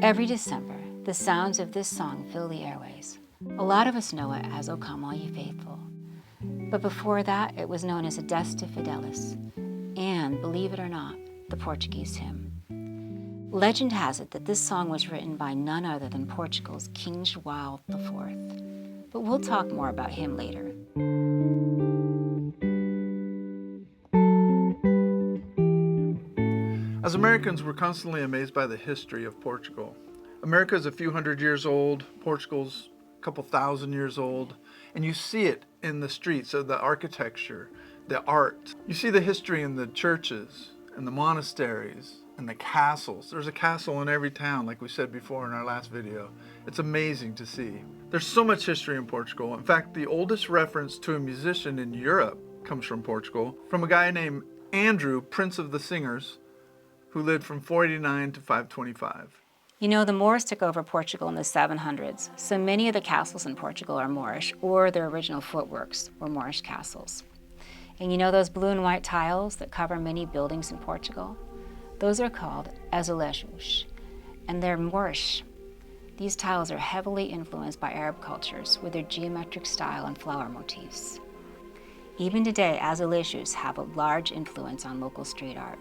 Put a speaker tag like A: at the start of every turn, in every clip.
A: Every December, the sounds of this song fill the airways. A lot of us know it as O Come All Ye Faithful. But before that, it was known as Adeste Fidelis, and, believe it or not, the Portuguese hymn. Legend has it that this song was written by none other than Portugal's King João IV. But we'll talk more about him later.
B: As Americans, we're constantly amazed by the history of Portugal. America is a few hundred years old, Portugal's a couple thousand years old, and you see it in the streets of the architecture, the art. You see the history in the churches, and the monasteries, and the castles. There's a castle in every town, like we said before in our last video. It's amazing to see. There's so much history in Portugal. In fact, the oldest reference to a musician in Europe comes from Portugal, from a guy named Andrew, Prince of the Singers, who lived from 489 to 525.
A: You know, the Moors took over Portugal in the 700s, so many of the castles in Portugal are Moorish, or their original footworks were Moorish castles. And you know those blue and white tiles that cover many buildings in Portugal? Those are called azulejos, and they're Moorish. These tiles are heavily influenced by Arab cultures with their geometric style and flower motifs. Even today, azulejos have a large influence on local street art.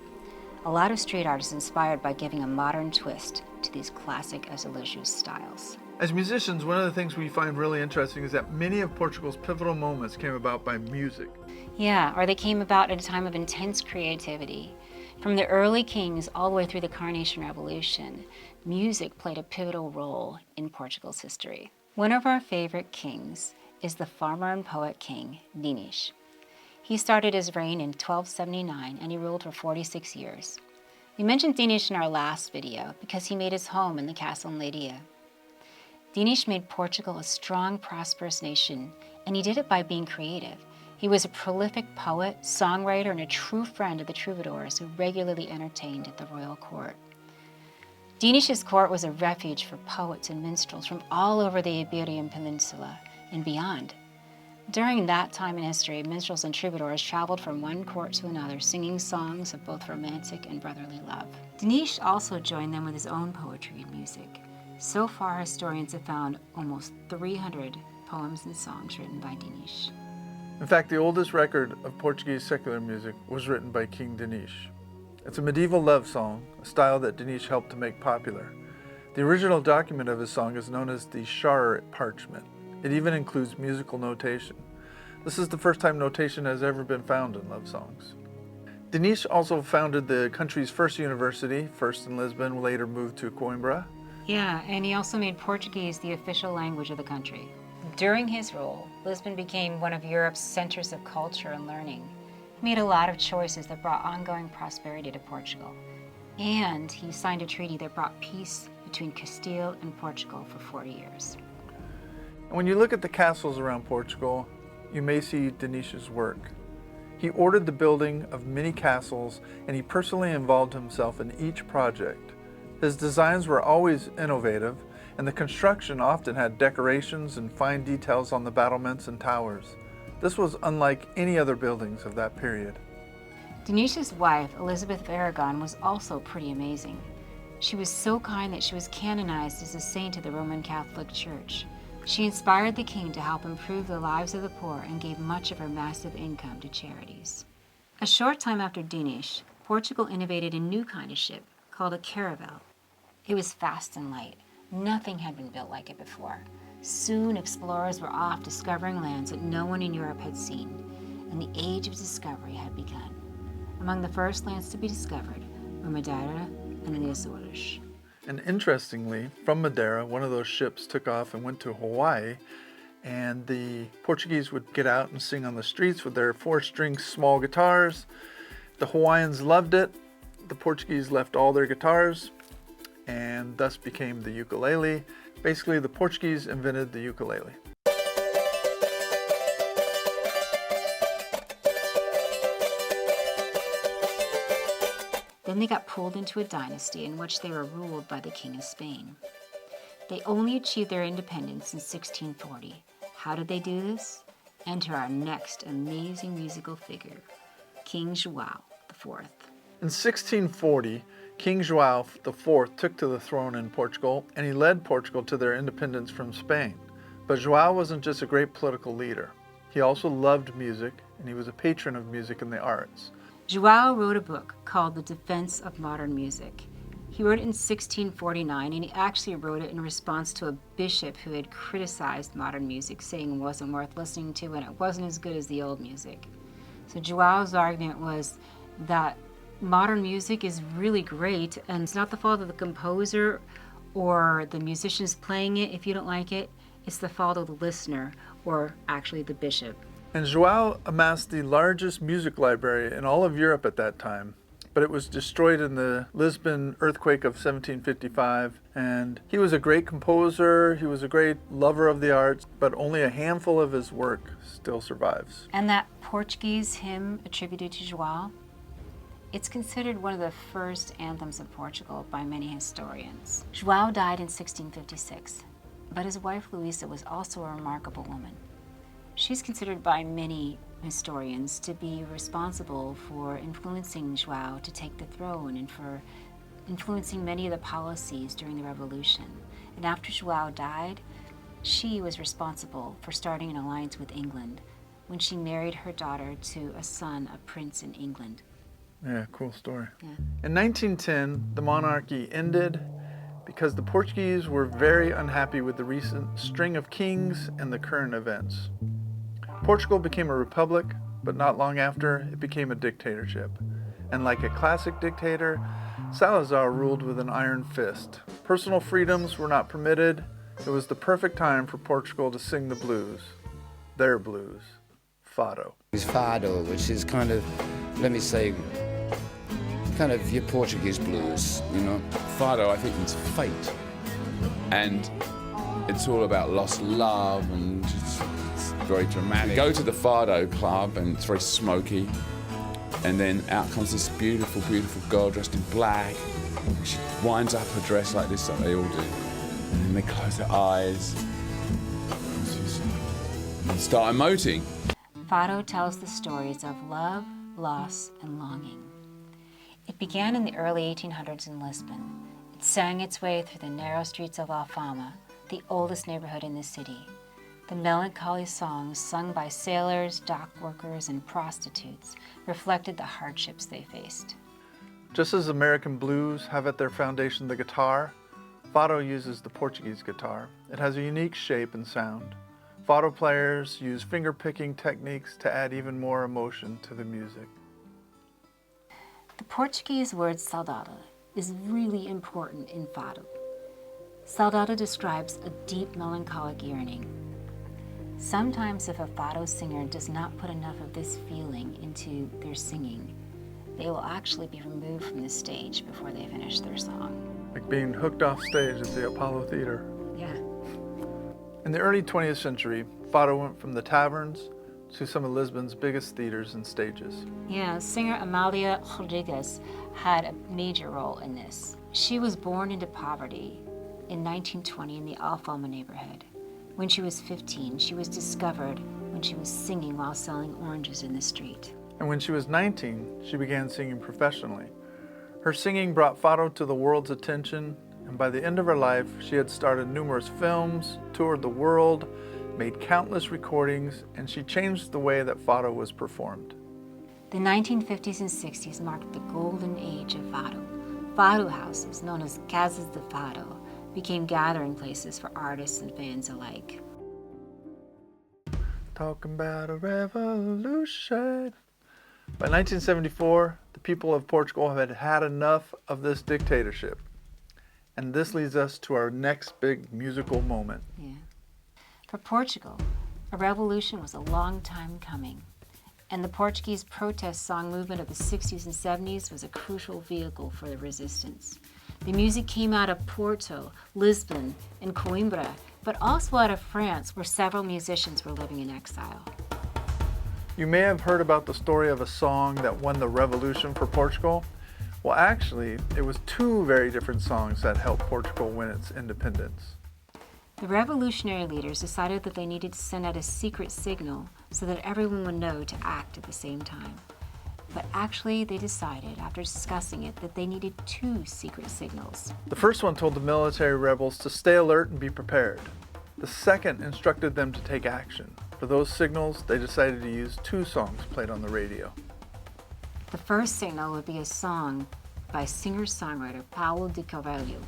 A: A lot of street art is inspired by giving a modern twist to these classic azulejo styles.
B: As musicians, one of the things we find really interesting is that many of Portugal's pivotal moments came about by music.
A: Yeah, or they came about at a time of intense creativity. From the early kings all the way through the Carnation Revolution, music played a pivotal role in Portugal's history. One of our favorite kings is the farmer and poet king, Denis. He started his reign in 1279 and he ruled for 46 years. We mentioned Denis in our last video because he made his home in the castle in Leiria. Denis made Portugal a strong, prosperous nation, and he did it by being creative. He was a prolific poet, songwriter, and a true friend of the troubadours who regularly entertained at the royal court. Denis's court was a refuge for poets and minstrels from all over the Iberian Peninsula and beyond. During that time in history, minstrels and troubadours traveled from one court to another, singing songs of both romantic and brotherly love. Denis also joined them with his own poetry and music. So far, historians have found almost 300 poems and songs written by Denis.
B: In fact, the oldest record of Portuguese secular music was written by King Denis. It's a medieval love song, a style that Denis helped to make popular. The original document of his song is known as the Shar parchment. It even includes musical notation. This is the first time notation has ever been found in love songs. Denis also founded the country's first university, first in Lisbon, later moved to Coimbra.
A: Yeah, and he also made Portuguese the official language of the country. During his rule, Lisbon became one of Europe's centers of culture and learning. He made a lot of choices that brought ongoing prosperity to Portugal. And he signed a treaty that brought peace between Castile and Portugal for 40 years.
B: And when you look at the castles around Portugal, you may see Denis's work. He ordered the building of many castles, and he personally involved himself in each project. His designs were always innovative, and the construction often had decorations and fine details on the battlements and towers. This was unlike any other buildings of that period.
A: Denis's wife, Elizabeth of Aragon, was also pretty amazing. She was so kind that she was canonized as a saint of the Roman Catholic Church. She inspired the king to help improve the lives of the poor and gave much of her massive income to charities. A short time after Denis, Portugal innovated a new kind of ship called a caravel. It was fast and light. Nothing had been built like it before. Soon explorers were off discovering lands that no one in Europe had seen, and the age of discovery had begun. Among the first lands to be discovered were Madeira and the Azores.
B: And interestingly, from Madeira, one of those ships took off and went to Hawaii, and the Portuguese would get out and sing on the streets with their 4-string small guitars. The Hawaiians loved it. The Portuguese left all their guitars, and thus became the ukulele. Basically, the Portuguese invented the ukulele.
A: Then they got pulled into a dynasty in which they were ruled by the King of Spain. They only achieved their independence in 1640. How did they do this? Enter our next amazing musical figure, King João IV.
B: In 1640, King João IV took to the throne in Portugal, and he led Portugal to their independence from Spain. But João wasn't just a great political leader. He also loved music, and he was a patron of music and the arts.
A: João wrote a book called The Defense of Modern Music. He wrote it in 1649, and he actually wrote it in response to a bishop who had criticized modern music, saying it wasn't worth listening to and it wasn't as good as the old music. So João's argument was that modern music is really great, and it's not the fault of the composer or the musicians playing it if you don't like it. It's the fault of the listener, or actually the bishop.
B: And João amassed the largest music library in all of Europe at that time, but it was destroyed in the Lisbon earthquake of 1755. And he was a great composer, he was a great lover of the arts, but only a handful of his work still survives.
A: And that Portuguese hymn attributed to João, it's considered one of the first anthems of Portugal by many historians. João died in 1656, but his wife Luisa was also a remarkable woman. She's considered by many historians to be responsible for influencing João to take the throne and for influencing many of the policies during the revolution. And after João died, she was responsible for starting an alliance with England when she married her daughter to a son, a prince in England.
B: Yeah, cool story.
A: Yeah.
B: In 1910, the monarchy ended because the Portuguese were very unhappy with the recent string of kings and the current events. Portugal became a republic, but not long after, it became a dictatorship. And like a classic dictator, Salazar ruled with an iron fist. Personal freedoms were not permitted. It was the perfect time for Portugal to sing the blues. Their blues. Fado.
C: It's Fado, which is kind of, let me say, kind of your Portuguese blues, you know.
D: Fado, I think, it's fate. And it's all about lost love, and it's very dramatic. You go to the Fado club and it's very smoky, and then out comes this beautiful, beautiful girl dressed in black. She winds up her dress like this, like they all do. And then they close their eyes and start emoting.
A: Fado tells the stories of love, loss, and longing. It began in the early 1800s in Lisbon. It sang its way through the narrow streets of Alfama, the oldest neighborhood in the city. The melancholy songs sung by sailors, dock workers, and prostitutes reflected the hardships they faced.
B: Just as American blues have at their foundation the guitar, Fado uses the Portuguese guitar. It has a unique shape and sound. Fado players use finger-picking techniques to add even more emotion to the music.
A: The Portuguese word saudade is really important in Fado. Saudade describes a deep melancholic yearning. Sometimes if a Fado singer does not put enough of this feeling into their singing, they will actually be removed from the stage before they finish their song.
B: Like being hooked off stage at the Apollo Theater.
A: Yeah.
B: In the early 20th century, Fado went from the taverns to some of Lisbon's biggest theaters and stages.
A: Yeah, singer Amália Rodrigues had a major role in this. She was born into poverty in 1920 in the Alfama neighborhood. When she was 15, she was discovered when she was singing while selling oranges in the street.
B: And when she was 19, she began singing professionally. Her singing brought Fado to the world's attention, and by the end of her life, she had started numerous films, toured the world, made countless recordings, and she changed the way that Fado was performed.
A: The 1950s and 60s marked the golden age of Fado. Fado houses, known as Casas de Fado, became gathering places for artists and fans alike.
B: Talking about a revolution. By 1974, the people of Portugal had had enough of this dictatorship. And this leads us to our next big musical moment.
A: Yeah. For Portugal, a revolution was a long time coming, and the Portuguese protest song movement of the 60s and 70s was a crucial vehicle for the resistance. The music came out of Porto, Lisbon, and Coimbra, but also out of France, where several musicians were living in exile.
B: You may have heard about the story of a song that won the revolution for Portugal. Well, actually, it was two very different songs that helped Portugal win its independence.
A: The revolutionary leaders decided that they needed to send out a secret signal so that everyone would know to act at the same time. but actually they decided, after discussing it, that they needed 2 secret signals.
B: The first one told the military rebels to stay alert and be prepared. The second instructed them to take action. For those signals, they decided to use 2 songs played on the radio.
A: The first signal would be a song by singer-songwriter Paulo de Carvalho.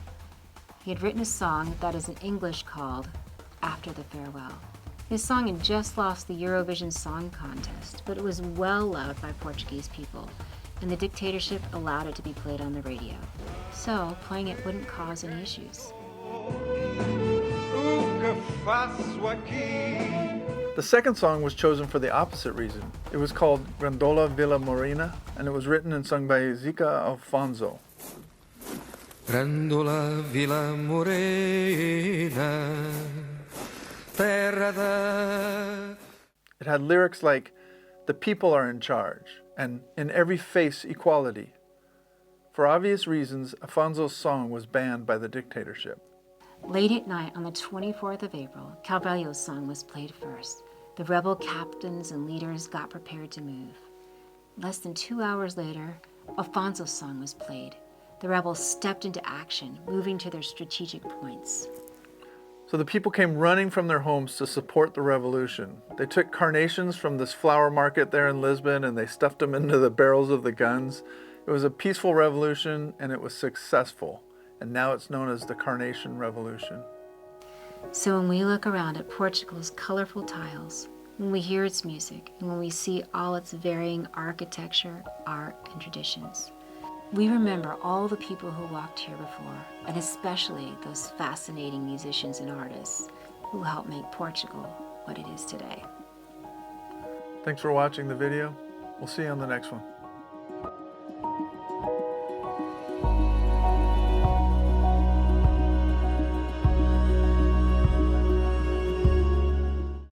A: He had written a song that is in English called After the Farewell. His song had just lost the Eurovision Song Contest, but it was well loved by Portuguese people, and the dictatorship allowed it to be played on the radio. So, playing it wouldn't cause any issues.
B: The second song was chosen for the opposite reason. It was called Grandola Vila Morena, and it was written and sung by Zica Alfonso.
E: Grandola Vila Morena, terra da...
B: It had lyrics like, "The people are in charge," and "In every face equality." For obvious reasons, Alfonso's song was banned by the dictatorship.
A: Late at night on the 24th of April, Carvalho's song was played first. The rebel captains and leaders got prepared to move. Less than 2 hours later, Alfonso's song was played. The rebels stepped into action, moving to their strategic points.
B: So the people came running from their homes to support the revolution. They took carnations from this flower market there in Lisbon and they stuffed them into the barrels of the guns. It was a peaceful revolution and it was successful. And now it's known as the Carnation Revolution.
A: So when we look around at Portugal's colorful tiles, when we hear its music, and when we see all its varying architecture, art, and traditions, we remember all the people who walked here before, and especially those fascinating musicians and artists who helped make Portugal what it is today.
B: Thanks for watching the video. We'll see you on the next one.